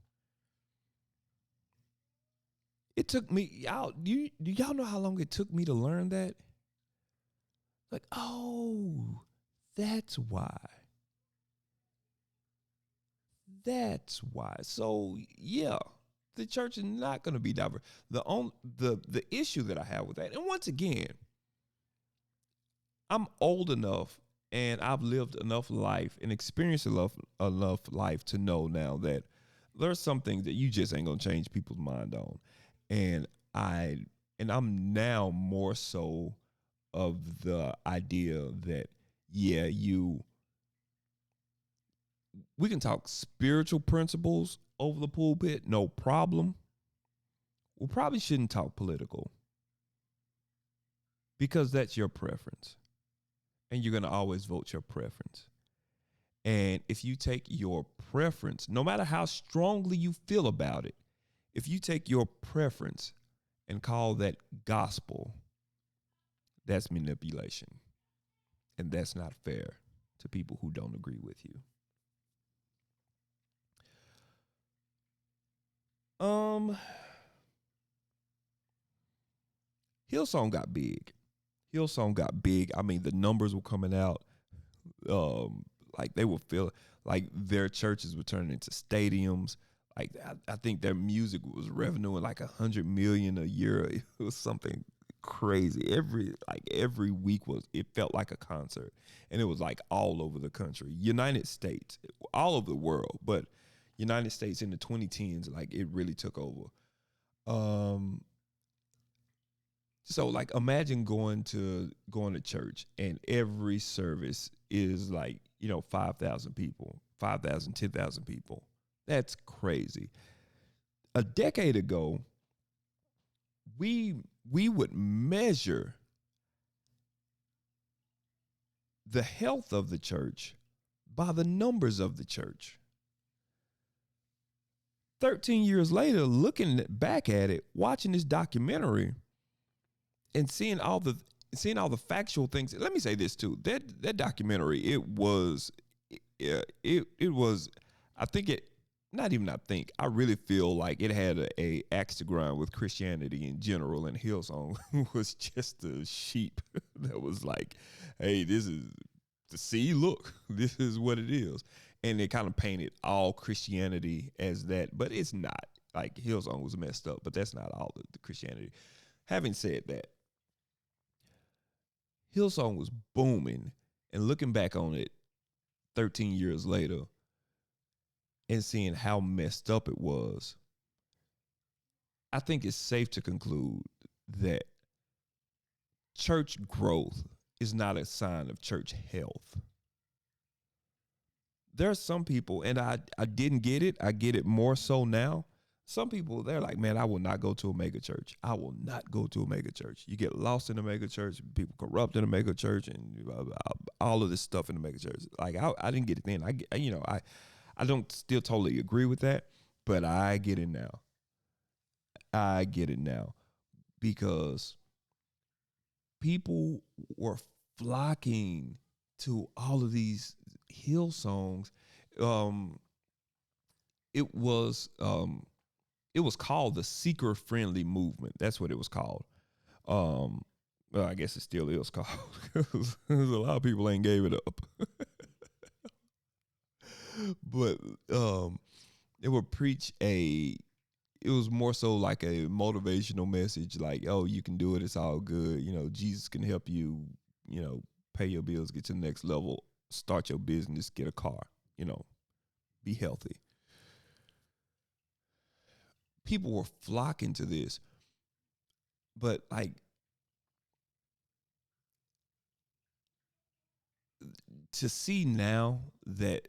It took me out. Do y'all know how long it took me to learn that? Like, oh, that's why. That's why. So yeah, the church is not going to be diverse. The issue that I have with that, and once again, I'm old enough and I've lived enough life and experienced enough life to know now that there's some things that you just ain't gonna change people's mind on. And I'm now more so of the idea that, yeah, we can talk spiritual principles over the pulpit, no problem. We probably shouldn't talk political because that's your preference. And you're going to always vote your preference. And if you take your preference, no matter how strongly you feel about it, if you take your preference and call that gospel, that's manipulation. And that's not fair to people who don't agree with you. Hillsong got big. Hillsong got big. I mean, the numbers were coming out. Like they were feeling like their churches were turning into stadiums. Like I think their music was revenuing like $100 million a year. It was something crazy. Every week it felt like a concert, and it was like all over the country, United States, all over the world, but United States in the 2010s, like it really took over. So like imagine going to church and every service is like, 5,000 people, 5,000, 10,000 people. That's crazy. A decade ago, we would measure the health of the church by the numbers of the church. 13 years later, looking back at it, watching this documentary and seeing all the factual things. Let me say this too. That documentary, it was I really feel like it had a axe to grind with Christianity in general, and Hillsong was just a sheep that was like, hey, this is look, this is what it is. And they kind of painted all Christianity as that, but it's not. Like Hillsong was messed up, but that's not all the Christianity. Having said that, Hillsong was booming, and looking back on it 13 years later and seeing how messed up it was, I think it's safe to conclude that church growth is not a sign of church health. There are some people, and I didn't get it. I get it more so now. Some people, they're like, man, I will not go to a mega church. I will not go to a mega church. You get lost in a mega church, people corrupt in a mega church, and all of this stuff in the mega church. Like, I didn't get it then. I don't still totally agree with that, but I get it now. I get it now because people were flocking to all of these Hillsongs. It was called the seeker friendly movement. That's what it was called. Well, I guess it still is called. Because a lot of people ain't gave it up. But it would preach it was more so like a motivational message, like, oh, you can do it, it's all good. Jesus can help you, pay your bills, get to the next level, start your business, get a car, be healthy. People were flocking to this, but like to see now that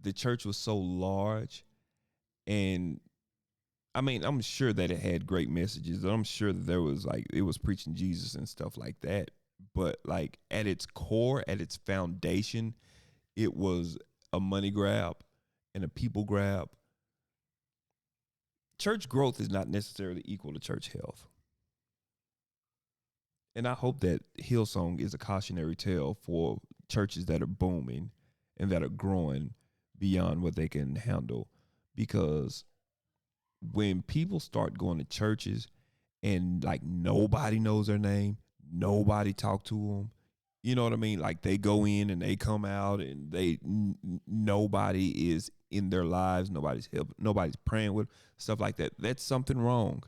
the church was so large, and I mean, I'm sure that it had great messages. I'm sure that there was it was preaching Jesus and stuff like that. But like at its core, at its foundation, it was a money grab and a people grab. Church growth is not necessarily equal to church health. And I hope that Hillsong is a cautionary tale for churches that are booming and that are growing beyond what they can handle. Because when people start going to churches and like nobody knows their name, nobody talk to them, you know what I mean? Like they go in and they come out and nobody is in their lives, nobody's helping, nobody's praying with, stuff like that. That's something wrong.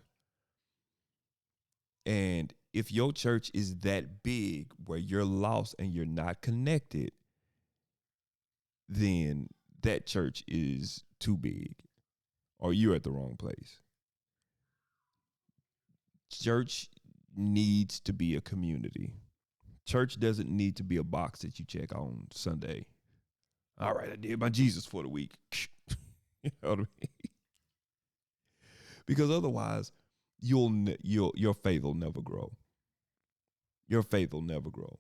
And if your church is that big where you're lost and you're not connected, then that church is too big or you're at the wrong place. Church needs to be a community. Church doesn't need to be a box that you check on Sunday. All right, I did my Jesus for the week. You know what I mean? Because otherwise, your faith will never grow. Your faith will never grow.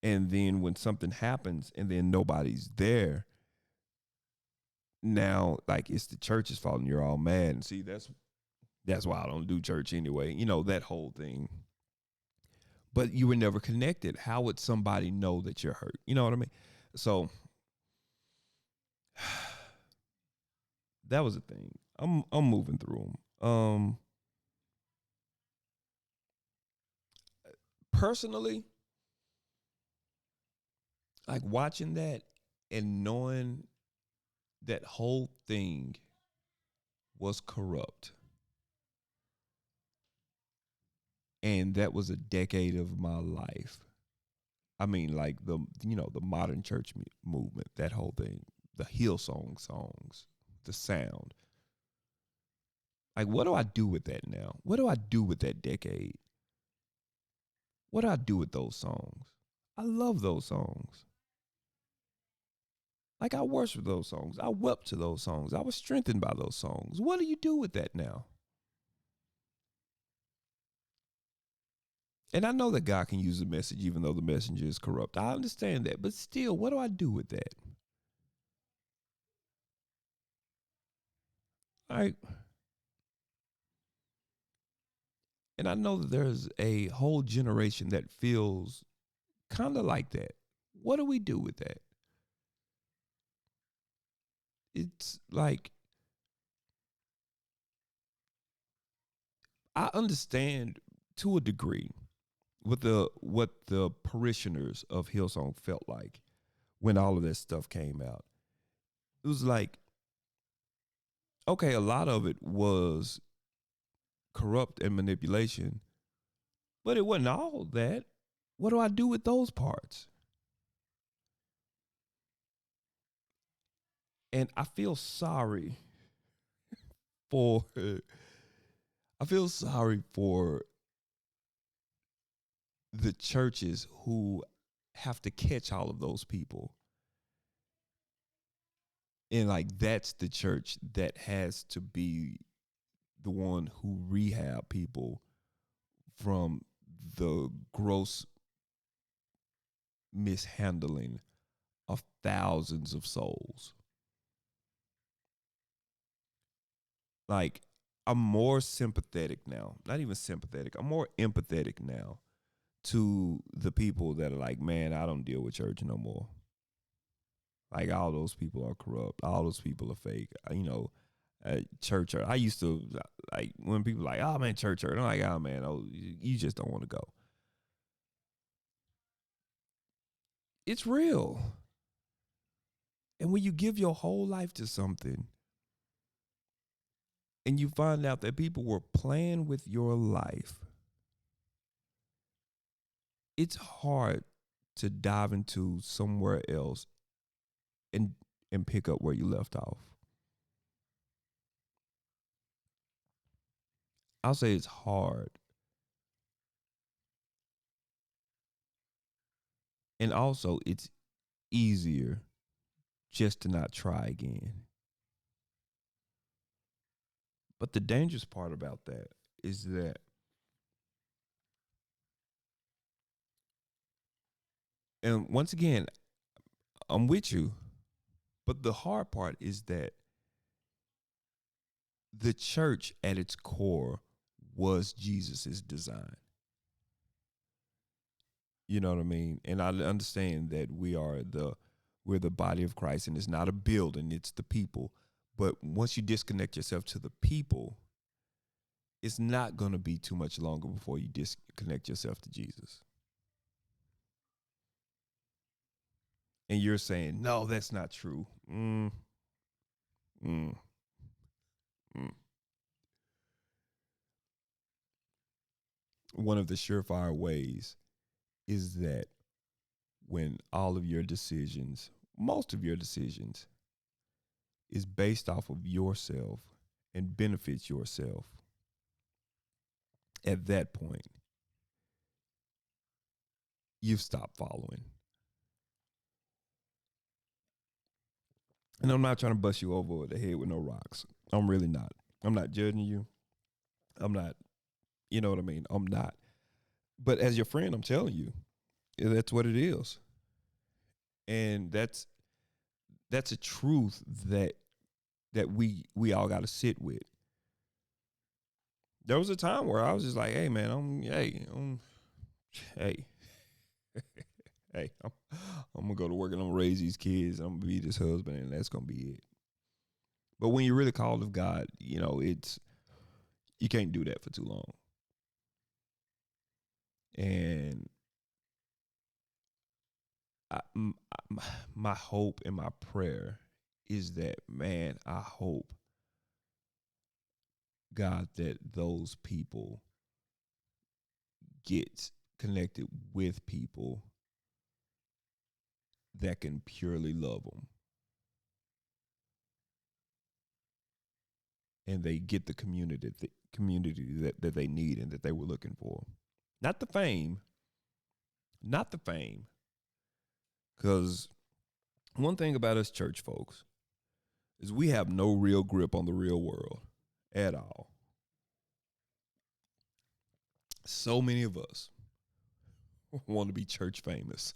And then when something happens and then nobody's there, now like it's the church's fault and you're all mad. And see, that's why I don't do church anyway. You know, that whole thing. But you were never connected. How would somebody know that you're hurt? You know what I mean? So that was the thing. I'm moving through them. Personally, like watching that and knowing that whole thing was corrupt. And that was a decade of my life. I mean, like the modern church movement, that whole thing, the Hillsong songs, the sound. Like, what do I do with that now? What do I do with that decade? What do I do with those songs? I love those songs. Like, I worship those songs. I wept to those songs. I was strengthened by those songs. What do you do with that now? And I know that God can use the message even though the messenger is corrupt. I understand that. But still, what do I do with that? Like, and I know that there's a whole generation that feels kind of like that. What do we do with that? It's like, I understand to a degree what the parishioners of Hillsong felt like when all of that stuff came out. It was like, okay, a lot of it was corrupt and manipulation, but it wasn't all that. What do I do with those parts? And I feel sorry for the churches who have to catch all of those people. And like that's the church that has to be the one who rehab people from the gross mishandling of thousands of souls. Like, I'm more sympathetic now. Not even sympathetic. I'm more empathetic now to the people that are like, man, I don't deal with church no more. Like, all those people are corrupt. All those people are fake. Church. I used to, like, when people are like, oh, man, church. I'm like, oh, man, you just don't want to go. It's real. And when you give your whole life to something and you find out that people were playing with your life, it's hard to dive into somewhere else and pick up where you left off. I'll say it's hard. And also, it's easier just to not try again. But the dangerous part about that is that, and once again, I'm with you, but the hard part is that the church at its core was Jesus's design. You know what I mean? And I understand that we're the body of Christ, and it's not a building, it's the people. But once you disconnect yourself to the people, it's not going to be too much longer before you disconnect yourself to Jesus. And you're saying, no, that's not true. Mm, mm, mm. One of the surefire ways is that when all of your decisions, most of your decisions, is based off of yourself and benefits yourself, at that point, you've stopped following. And I'm not trying to bust you over the head with no rocks. I'm really not. I'm not judging you. I'm not, you know what I mean? I'm not. But as your friend, I'm telling you, that's what it is. And that's a truth that we all got to sit with. There was a time where I was just like, hey man, hey, hey, I'm gonna go to work and I'm gonna raise these kids. I'm gonna be this husband, and that's gonna be it. But when you're really called of God, you can't do that for too long. And my hope and my prayer is that, man, I hope, God, that those people get connected with people that can purely love them. And they get the community that they need and that they were looking for. Not the fame. Not the fame. Because one thing about us church folks is we have no real grip on the real world at all. So many of us want to be church famous.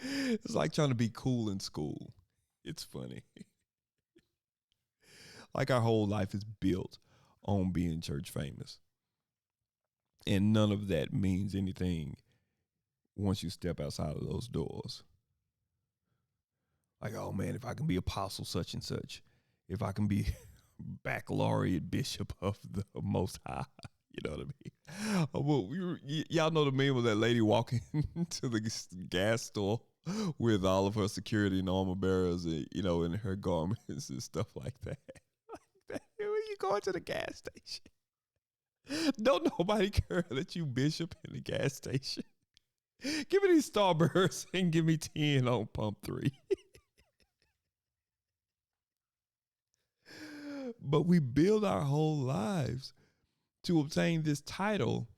It's like trying to be cool in school. It's funny. Like our whole life is built on being church famous. And none of that means anything once you step outside of those doors. Like, oh man, if I can be apostle such and such, if I can be baccalaureate bishop of the Most High, you know what I mean? Well, y'all know the meme of that lady walking to the gas store with all of her security and armor bearers, in her garments and stuff like that. When you going to the gas station, don't nobody care that you bishop in the gas station. Give me these Starbursts and give me 10 on pump 3. But we build our whole lives to obtain this title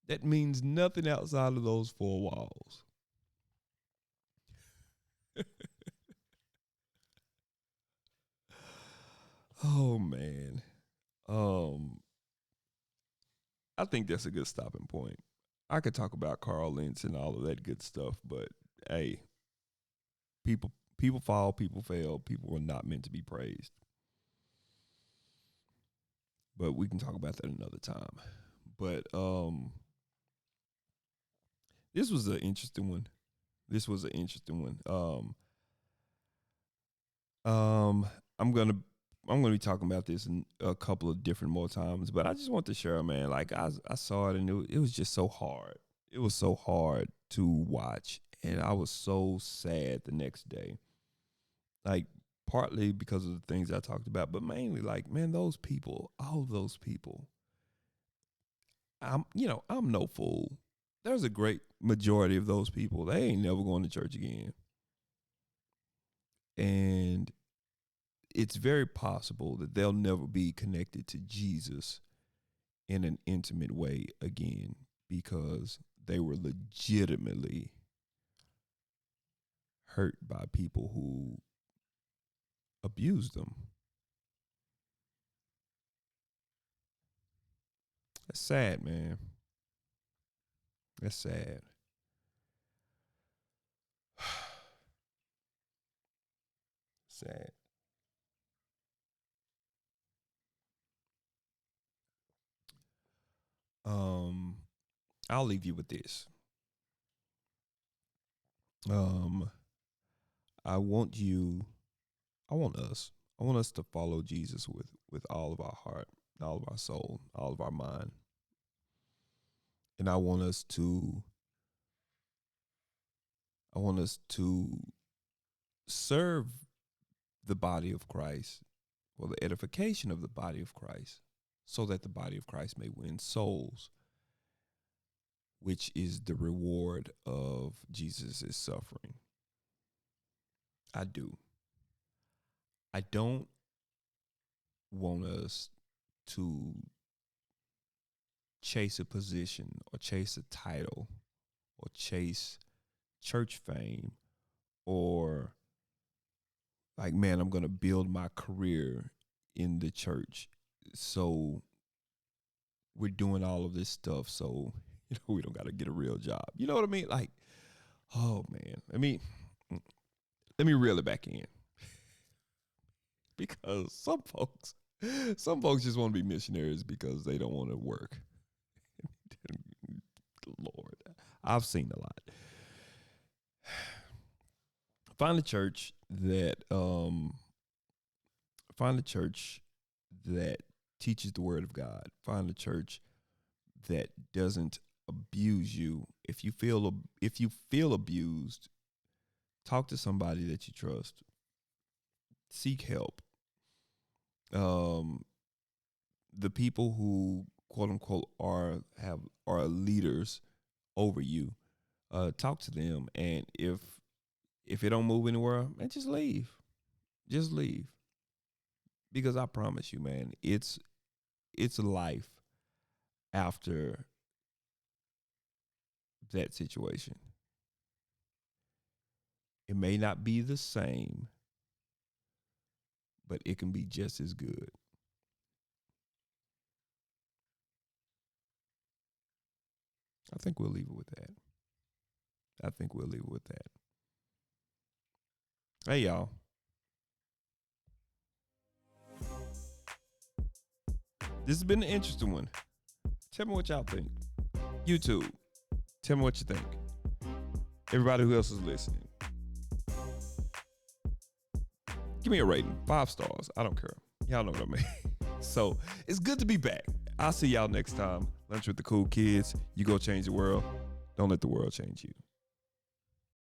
that means nothing outside of those four walls. Oh man. I think that's a good stopping point. I could talk about Carl Lentz and all of that good stuff, but hey, people fall, people fail, people are not meant to be praised. But we can talk about that another time. But this was an interesting one. I'm gonna be talking about this in a couple of different more times, but I just want to share, man. Like I saw it and it was just so hard. It was so hard to watch, and I was so sad the next day. Like partly because of the things I talked about, but mainly like, man, those people, all of those people. I'm no fool. There's a great majority of those people, they ain't never going to church again. And it's very possible that they'll never be connected to Jesus in an intimate way again because they were legitimately hurt by people who abused them. That's sad, man. That's sad. Sad. I'll leave you with this. Um, I want us to follow Jesus with all of our heart, all of our soul, all of our mind. And I want us to serve the body of Christ, or the edification of the body of Christ, so that the body of Christ may win souls, which is the reward of Jesus' suffering. I do. I don't want us to chase a position or chase a title or chase church fame or like, man, I'm going to build my career in the church. So we're doing all of this stuff. So, we don't got to get a real job. You know what I mean? Like, oh man, let me reel it back in because some folks just want to be missionaries because they don't want to work. Lord, I've seen a lot. Find a church that teaches the word of God. Find a church that doesn't abuse you. If you feel abused, talk to somebody that you trust. Seek help. The people who quote unquote are leaders over you, talk to them, and if it don't move anywhere, man, just leave. Just leave. Because I promise you, man, it's life after that situation. It may not be the same, but it can be just as good. I think we'll leave it with that. Hey, y'all. This has been an interesting one. Tell me what y'all think. YouTube, tell me what you think. Everybody who else is listening, give me a rating. 5 stars. I don't care. Y'all know what I mean. So it's good to be back. I'll see y'all next time. Lunch with the Cool Kids. You go change the world. Don't let the world change you.